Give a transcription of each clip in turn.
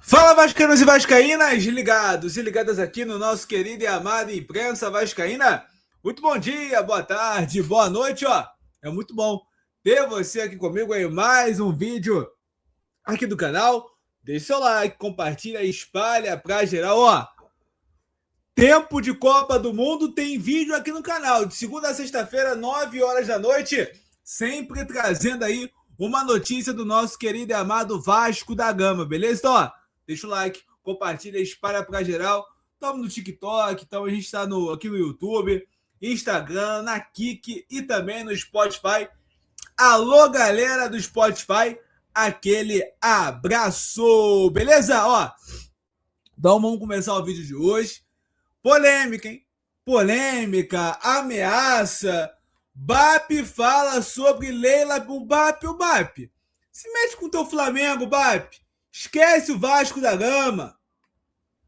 Fala, vascaínos e vascaínas, ligados e ligadas aqui no nosso querido e amado imprensa vascaína. Muito bom dia, boa tarde, boa noite, ó. É muito bom ter você aqui comigo em mais um vídeo aqui do canal. Deixe seu like, compartilha, espalha pra geral, ó. Tempo de Copa do Mundo tem vídeo aqui no canal, de segunda a sexta-feira, 9 horas da noite, sempre trazendo aí uma notícia do nosso querido e amado Vasco da Gama, beleza? Então, ó, deixa o like, compartilha, espalha pra geral. Estamos no TikTok, então a gente está aqui no YouTube, Instagram, na Kik e também no Spotify. Alô, galera do Spotify, aquele abraço, beleza? Ó, então vamos começar o vídeo de hoje. Polêmica, hein? Polêmica, ameaça. BAP fala sobre Leila. O BAP. Se mete com o teu Flamengo, BAP. Esquece o Vasco da Gama.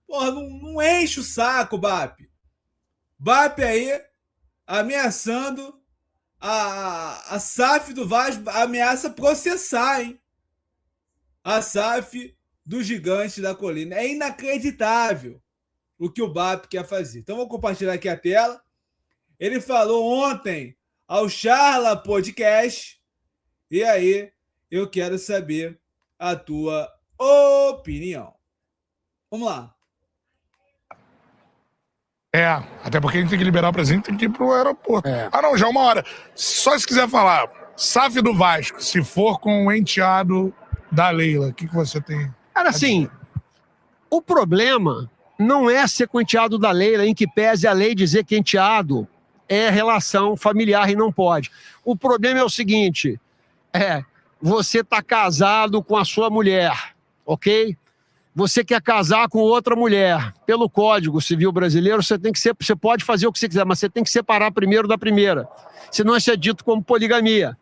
Porra, não enche o saco, BAP. BAP aí ameaçando a SAF do Vasco, ameaça processar, hein? A SAF do Gigante da Colina. É inacreditável o que o BAP quer fazer. Então vou compartilhar aqui a tela. Ele falou ontem ao Charla Podcast. E aí eu quero saber a tua opinião. Vamos lá. Até porque a gente tem que liberar o presente, tem que ir pro aeroporto. Ah, não, já 1 hora. Só se quiser falar, SAF do Vasco, se for com o enteado da Leila, o que você tem? Cara, assim, o problema não é ser com o enteado da Leila, em que pese a lei dizer que enteado é relação familiar e não pode. O problema é o seguinte, você tá casado com a sua mulher, ok? Você quer casar com outra mulher. Pelo Código Civil Brasileiro, você pode fazer o que você quiser, mas você tem que separar primeiro da primeira. Senão isso é dito como poligamia.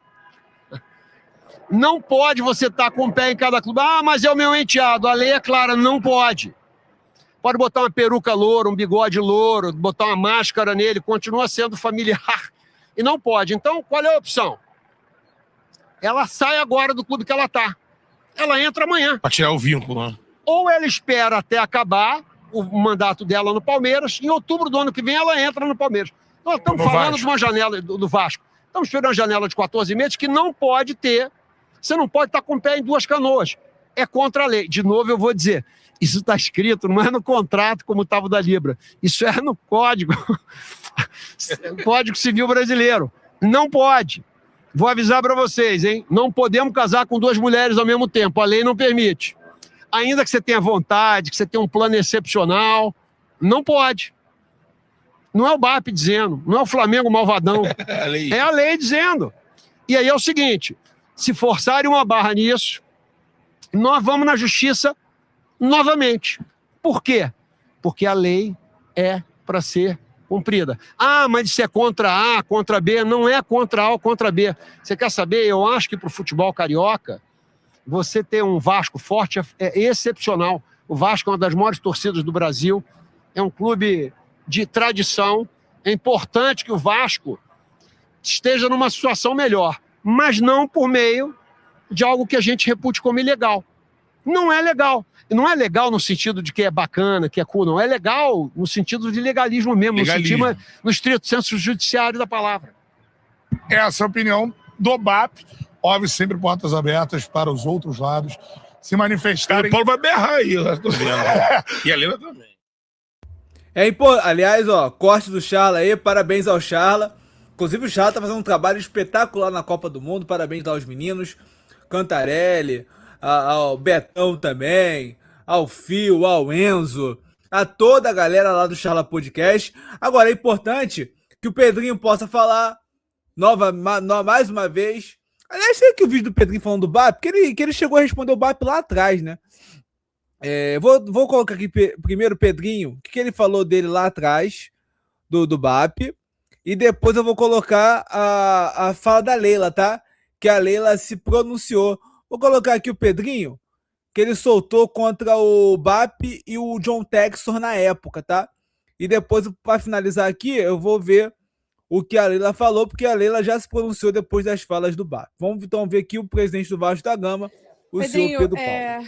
Não pode você estar com o pé em cada clube. Ah, mas é o meu enteado. A lei é clara, não pode. Pode botar uma peruca loura, um bigode louro, botar uma máscara nele, continua sendo familiar. E não pode. Então, qual é a opção? Ela sai agora do clube que ela está. Ela entra amanhã. Pra tirar o vínculo, né? Ou ela espera até acabar o mandato dela no Palmeiras, em outubro do ano que vem ela entra no Palmeiras. Nós estamos falando de uma janela do Vasco. Estamos esperando uma janela de 14 meses que não pode ter. Você não pode estar com o pé em duas canoas. É contra a lei. De novo eu vou dizer, isso está escrito, não é no contrato como estava o da Libra. Isso é no Código. Código Civil Brasileiro. Não pode. Vou avisar para vocês, hein? Não podemos casar com 2 mulheres ao mesmo tempo. A lei não permite. Ainda que você tenha vontade, que você tenha um plano excepcional, não pode. Não é o BAP dizendo, não é o Flamengo malvadão. É a lei dizendo. E aí é o seguinte, se forçarem uma barra nisso, nós vamos na justiça novamente. Por quê? Porque a lei é para ser cumprida. Ah, mas isso é contra A, contra B. Não é contra A ou contra B. Você quer saber? Eu acho que para o futebol carioca, você ter um Vasco forte é excepcional. O Vasco é uma das maiores torcidas do Brasil, é um clube de tradição. É importante que o Vasco esteja numa situação melhor, mas não por meio de algo que a gente repute como ilegal. Não é legal. E não é legal no sentido de que é bacana, que é cool, não. É legal no sentido de legalismo mesmo, no estrito senso judiciário da palavra. Essa é a opinião do BAP. Óbvio, sempre portas abertas para os outros lados se manifestarem. O Paulo vai berrar aí, eu tô vendo. E a Leila também. Aliás, ó, corte do Charla aí, parabéns ao Charla. Inclusive o Charla tá fazendo um trabalho espetacular na Copa do Mundo, parabéns aos meninos. Cantarelli, ao Betão também, ao Fio, ao Enzo, a toda a galera lá do Charla Podcast. Agora é importante que o Pedrinho possa falar mais uma vez. Aliás, tem aqui o vídeo do Pedrinho falando do BAP, que ele chegou a responder o BAP lá atrás, né? Vou colocar aqui primeiro o Pedrinho, o que ele falou dele lá atrás, do BAP, e depois eu vou colocar a fala da Leila, tá? Que a Leila se pronunciou. Vou colocar aqui o Pedrinho, que ele soltou contra o BAP e o John Textor na época, tá? E depois, para finalizar aqui, eu vou ver o que a Leila falou, porque a Leila já se pronunciou depois das falas do BAP. Vamos então ver aqui o presidente do Vasco da Gama, o senhor Pedro Paulo.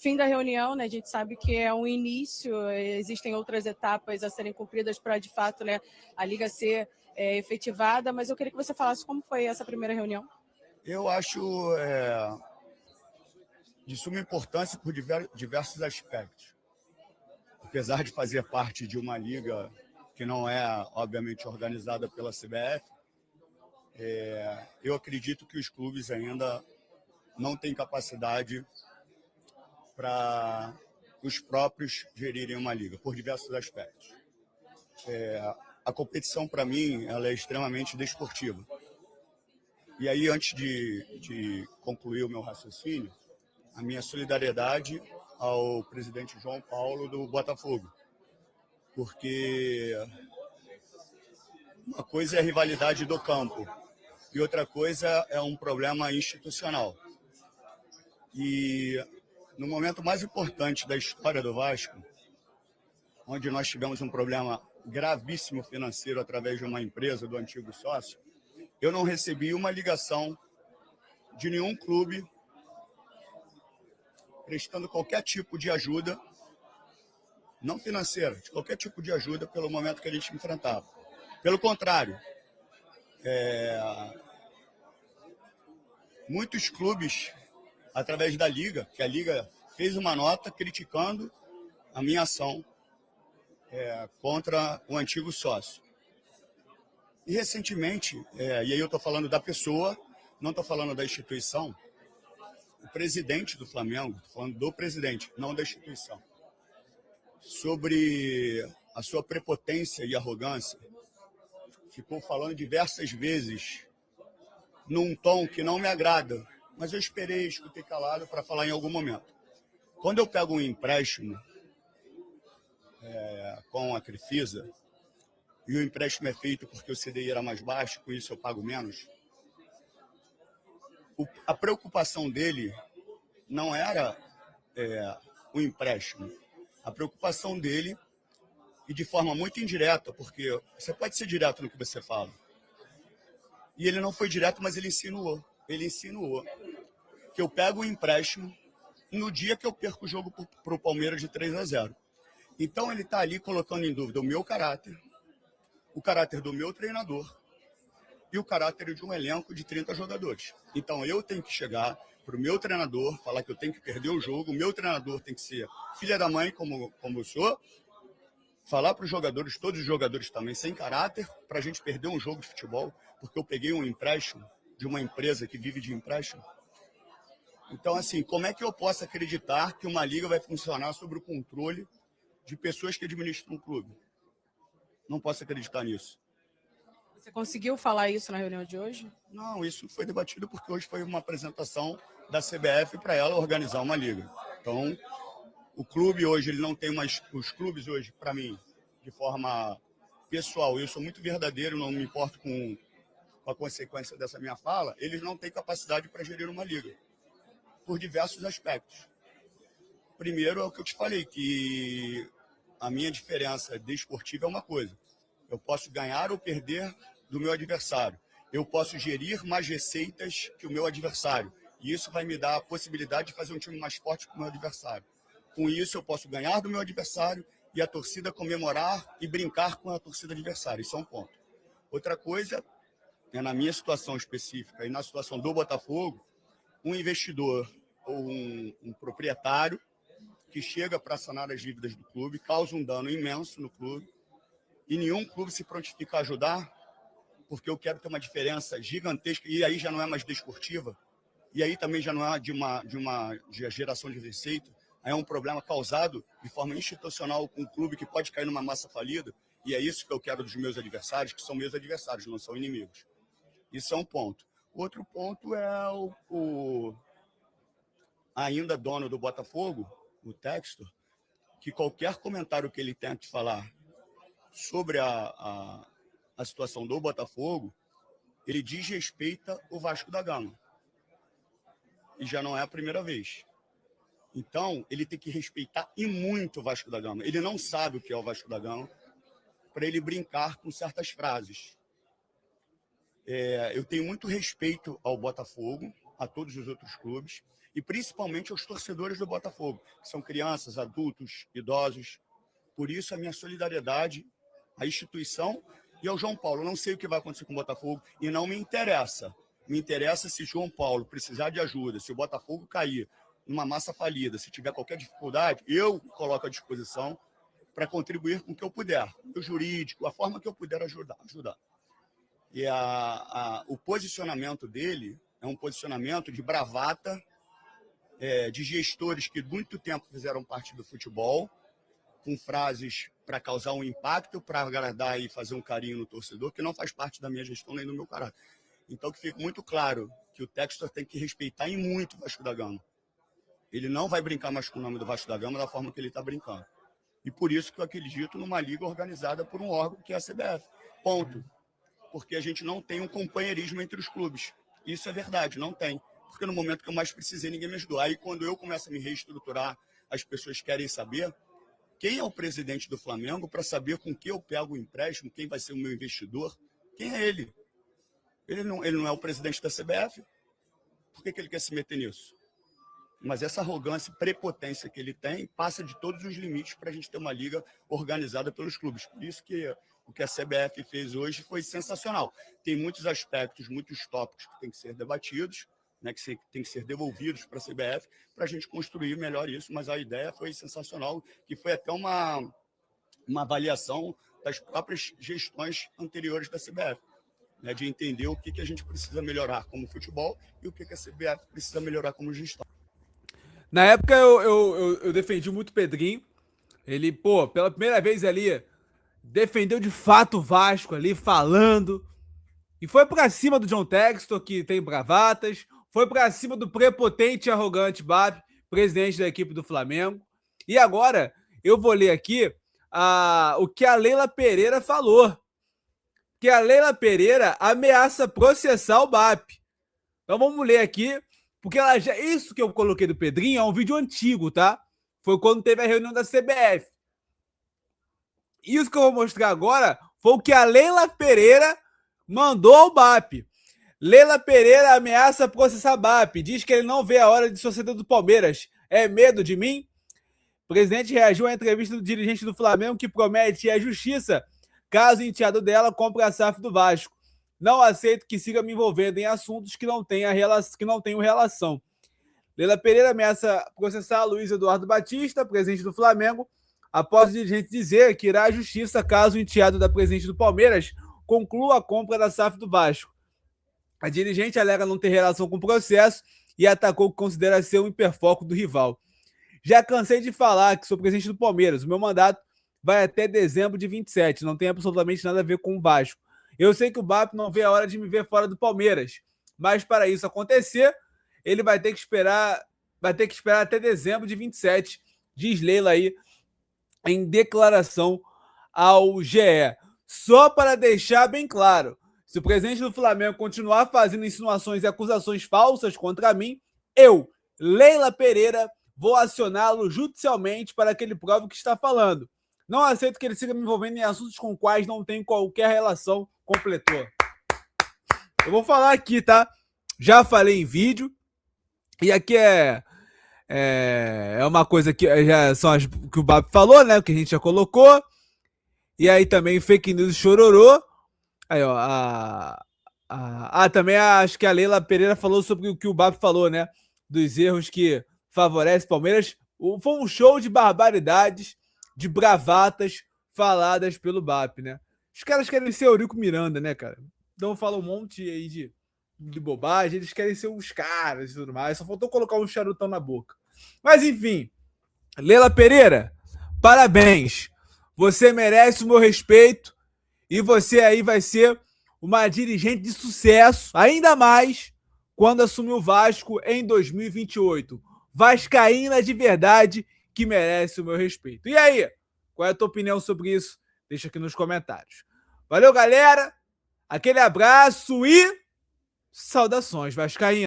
fim da reunião, né? A gente sabe que é um início, existem outras etapas a serem cumpridas para, de fato, né, a Liga ser efetivada, mas eu queria que você falasse como foi essa primeira reunião. Eu acho de suma importância por diversos aspectos. Apesar de fazer parte de uma liga que não é, obviamente, organizada pela CBF, eu acredito que os clubes ainda não têm capacidade para os próprios gerirem uma liga, por diversos aspectos. A competição, para mim, ela é extremamente desportiva. E aí, antes de concluir o meu raciocínio, a minha solidariedade ao presidente João Paulo do Botafogo, porque uma coisa é a rivalidade do campo e outra coisa é um problema institucional. E no momento mais importante da história do Vasco, onde nós tivemos um problema gravíssimo financeiro através de uma empresa do antigo sócio, eu não recebi uma ligação de nenhum clube prestando qualquer tipo de ajuda, não financeira, de qualquer tipo de ajuda pelo momento que a gente enfrentava. Pelo contrário, muitos clubes, através da Liga, que a Liga fez uma nota criticando a minha ação contra o antigo sócio. E recentemente, e aí eu estou falando da pessoa, não estou falando da instituição, o presidente do Flamengo, estou falando do presidente, não da instituição, sobre a sua prepotência e arrogância, ficou falando diversas vezes num tom que não me agrada, mas eu esperei, escutei calado para falar em algum momento. Quando eu pego um empréstimo com a Crefisa, e o empréstimo é feito porque o CDI era mais baixo, com isso eu pago menos, a preocupação dele não era o empréstimo. A preocupação dele, e de forma muito indireta, porque você pode ser direto no que você fala, e ele não foi direto, mas ele insinuou. Ele insinuou que eu pego o empréstimo no dia que eu perco o jogo para o Palmeiras de 3-0. Então ele está ali colocando em dúvida o meu caráter, o caráter do meu treinador e o caráter de um elenco de 30 jogadores. Então eu tenho que chegar para o meu treinador, falar que eu tenho que perder o jogo, o meu treinador tem que ser filha da mãe, como eu sou, falar para os jogadores, todos os jogadores também, sem caráter, para a gente perder um jogo de futebol, porque eu peguei um empréstimo de uma empresa que vive de empréstimo. Então, assim, como é que eu posso acreditar que uma liga vai funcionar sob o controle de pessoas que administram um clube? Não posso acreditar nisso. Você conseguiu falar isso na reunião de hoje? Não, isso foi debatido porque hoje foi uma apresentação da CBF para ela organizar uma liga. Então, o clube hoje, ele não tem mais... Os clubes hoje, para mim, de forma pessoal, eu sou muito verdadeiro, não me importo com a consequência dessa minha fala, eles não têm capacidade para gerir uma liga, por diversos aspectos. Primeiro é o que eu te falei, que a minha diferença desportiva é uma coisa. Eu posso ganhar ou perder do meu adversário. Eu posso gerir mais receitas que o meu adversário. E isso vai me dar a possibilidade de fazer um time mais forte que o meu adversário. Com isso, eu posso ganhar do meu adversário e a torcida comemorar e brincar com a torcida adversária. Isso é um ponto. Outra coisa é, na minha situação específica e na situação do Botafogo, um investidor ou um proprietário que chega para sanar as dívidas do clube, causa um dano imenso no clube, e nenhum clube se prontifica a ajudar, porque eu quero ter uma diferença gigantesca, e aí já não é mais desportiva, e aí também já não é de geração de receita, aí é um problema causado de forma institucional com um clube que pode cair numa massa falida, e é isso que eu quero dos meus adversários, que são meus adversários, não são inimigos. Isso é um ponto. Outro ponto é o ainda dono do Botafogo, o Textor, que qualquer comentário que ele tente falar sobre a situação do Botafogo, ele desrespeita o Vasco da Gama. E já não é a primeira vez. Então, ele tem que respeitar e muito o Vasco da Gama. Ele não sabe o que é o Vasco da Gama para ele brincar com certas frases. Eu tenho muito respeito ao Botafogo, a todos os outros clubes, e principalmente aos torcedores do Botafogo, que são crianças, adultos, idosos. Por isso, a minha solidariedade à instituição e ao João Paulo. Eu não sei o que vai acontecer com o Botafogo e não me interessa. Me interessa se João Paulo precisar de ajuda, se o Botafogo cair numa massa falida, se tiver qualquer dificuldade, eu me coloco à disposição para contribuir com o que eu puder, o jurídico, a forma que eu puder ajudar. E o posicionamento dele é um posicionamento de bravata, de gestores que muito tempo fizeram parte do futebol, com frases para causar um impacto, para agradar e fazer um carinho no torcedor, que não faz parte da minha gestão nem do meu caráter. Então, que fique muito claro que o Textor tem que respeitar em muito o Vasco da Gama. Ele não vai brincar mais com o nome do Vasco da Gama da forma que ele está brincando. E por isso que eu acredito numa liga organizada por um órgão que é a CBF. Ponto. Porque a gente não tem um companheirismo entre os clubes. Isso é verdade, não tem. Porque no momento que eu mais precisei, ninguém me ajudou. Aí quando eu começo a me reestruturar, as pessoas querem saber quem é o presidente do Flamengo para saber com que eu pego o empréstimo, quem vai ser o meu investidor. Quem é ele? Ele não é o presidente da CBF. Por que ele quer se meter nisso? Mas essa arrogância e prepotência que ele tem passa de todos os limites para a gente ter uma liga organizada pelos clubes. Por isso que o que a CBF fez hoje foi sensacional. Tem muitos aspectos, muitos tópicos que têm que ser debatidos, né, que têm que ser devolvidos para a CBF, para a gente construir melhor isso, mas a ideia foi sensacional, que foi até uma avaliação das próprias gestões anteriores da CBF, né, de entender o que a gente precisa melhorar como futebol e o que a CBF precisa melhorar como gestão. Na época eu defendi muito o Pedrinho. Ele, pela primeira vez ali, defendeu de fato o Vasco ali, falando. E foi pra cima do John Textor, que tem bravatas. Foi pra cima do prepotente e arrogante BAP, presidente da equipe do Flamengo. E agora eu vou ler aqui o que a Leila Pereira falou. Que a Leila Pereira ameaça processar o BAP. Então vamos ler aqui. Porque isso que eu coloquei do Pedrinho é um vídeo antigo, tá? Foi quando teve a reunião da CBF. Isso que eu vou mostrar agora foi o que a Leila Pereira mandou ao BAP. Leila Pereira ameaça processar BAP. Diz que ele não vê a hora de suceder do Palmeiras. É medo de mim? O presidente reagiu à entrevista do dirigente do Flamengo que promete ir à justiça caso o enteado dela compre a SAF do Vasco. Não aceito que siga me envolvendo em assuntos que não tenham relação. Leila Pereira ameaça processar Luiz Eduardo Batista, presidente do Flamengo, após o dirigente dizer que irá à justiça caso o enteado da presidente do Palmeiras conclua a compra da SAF do Vasco. A dirigente alega não ter relação com o processo e atacou o que considera ser um hiperfoco do rival. Já cansei de falar que sou presidente do Palmeiras. O meu mandato vai até dezembro de 27. Não tem absolutamente nada a ver com o Vasco. Eu sei que o BAP não vê a hora de me ver fora do Palmeiras, mas para isso acontecer, ele vai ter que esperar até dezembro de 27, diz Leila aí em declaração ao GE. Só para deixar bem claro, se o presidente do Flamengo continuar fazendo insinuações e acusações falsas contra mim, eu, Leila Pereira, vou acioná-lo judicialmente para que ele prove o que está falando. Não aceito que ele siga me envolvendo em assuntos com quais não tenho qualquer relação, completou. Eu vou falar aqui, tá? Já falei em vídeo. E aqui é uma coisa que já são as que o BAP falou, né? Que a gente já colocou. E aí também fake news chororô. Aí, ó. Também acho que a Leila Pereira falou sobre o que o BAP falou, né? Dos erros que favorecem Palmeiras. Foi um show de barbaridades, de bravatas faladas pelo BAP, né? Os caras querem ser Eurico Miranda, né, cara? Então fala um monte aí de bobagem, eles querem ser uns caras e tudo mais. Só faltou colocar um charutão na boca. Mas enfim, Leila Pereira, parabéns. Você merece o meu respeito e você aí vai ser uma dirigente de sucesso, ainda mais quando assumir o Vasco em 2028. Vascaína de verdade que merece o meu respeito. E aí, qual é a tua opinião sobre isso? Deixa aqui nos comentários. Valeu, galera. Aquele abraço e saudações vascaínas.